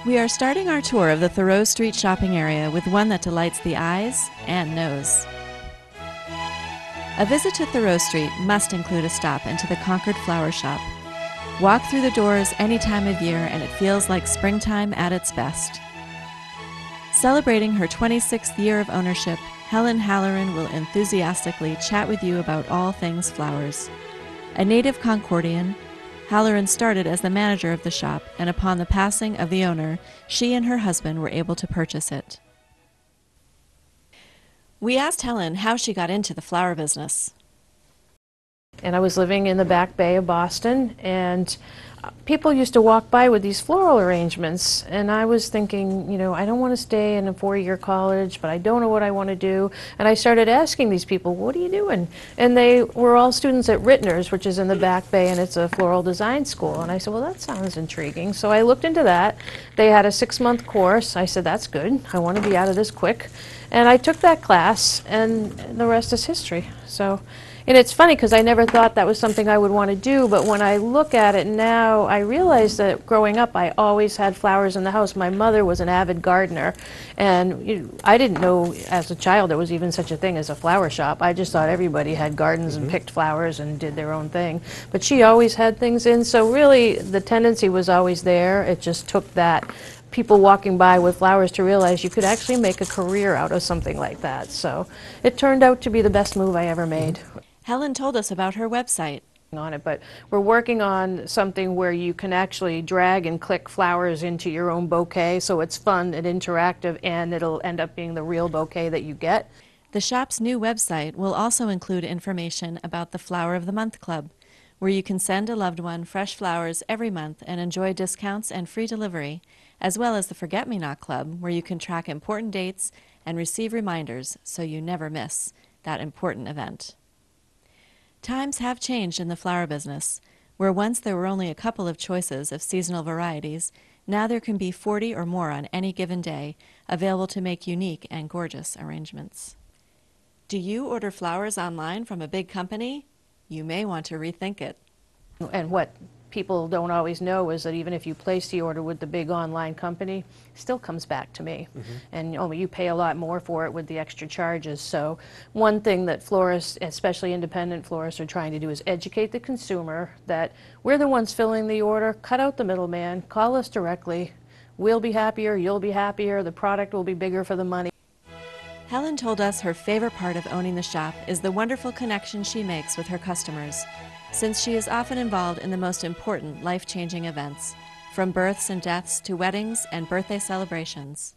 We are starting our tour of the Thoreau Street shopping area with one that delights the eyes and nose. A visit to Thoreau Street must include a stop into the Concord Flower Shop. Walk through the doors any time of year and it feels like springtime at its best. Celebrating her 26th year of ownership, Helen Halloran will enthusiastically chat with you about all things flowers. A native Concordian, Halloran started as the manager of the shop, and upon the passing of the owner, she and her husband were able to purchase it. We asked Helen how she got into the flower business. And I was living in the Back Bay of Boston, and people used to walk by with these floral arrangements, and I was thinking, I don't want to stay in a four-year college, but I don't know what I want to do. And I started asking these people, what are you doing? And they were all students at Rittner's, which is in the Back Bay, and it's a floral design school. And I said, well, that sounds intriguing. So I looked into that. They had a 6-month course. I said, that's good. I want to be out of this quick. And I took that class, and the rest is history. And it's funny because I never thought that was something I would want to do, but when I look at it now, I realize that growing up I always had flowers in the house. My mother was an avid gardener, and I didn't know as a child there was even such a thing as a flower shop. I just thought everybody had gardens and picked flowers and did their own thing. But she always had things in, so really the tendency was always there. It just took that people walking by with flowers to realize you could actually make a career out of something like that. So it turned out to be the best move I ever made. Helen told us about her website. On it, but we're working on something where you can actually drag and click flowers into your own bouquet, so it's fun and interactive, and it'll end up being the real bouquet that you get. The shop's new website will also include information about the Flower of the Month Club, where you can send a loved one fresh flowers every month and enjoy discounts and free delivery, as well as the Forget-Me-Not Club, where you can track important dates and receive reminders so you never miss that important event. Times have changed in the flower business. Where once there were only a couple of choices of seasonal varieties, now there can be 40 or more on any given day, available to make unique and gorgeous arrangements. Do you order flowers online from a big company? You may want to rethink it. And what people don't always know is that even if you place the order with the big online company, it still comes back to me. And you pay a lot more for it with the extra charges. So one thing that florists, especially independent florists, are trying to do is educate the consumer that we're the ones filling the order. Cut out the middleman, call us directly. We'll be happier, you'll be happier, the product will be bigger for the money. Helen told us her favorite part of owning the shop is the wonderful connection she makes with her customers, since she is often involved in the most important life-changing events, from births and deaths to weddings and birthday celebrations.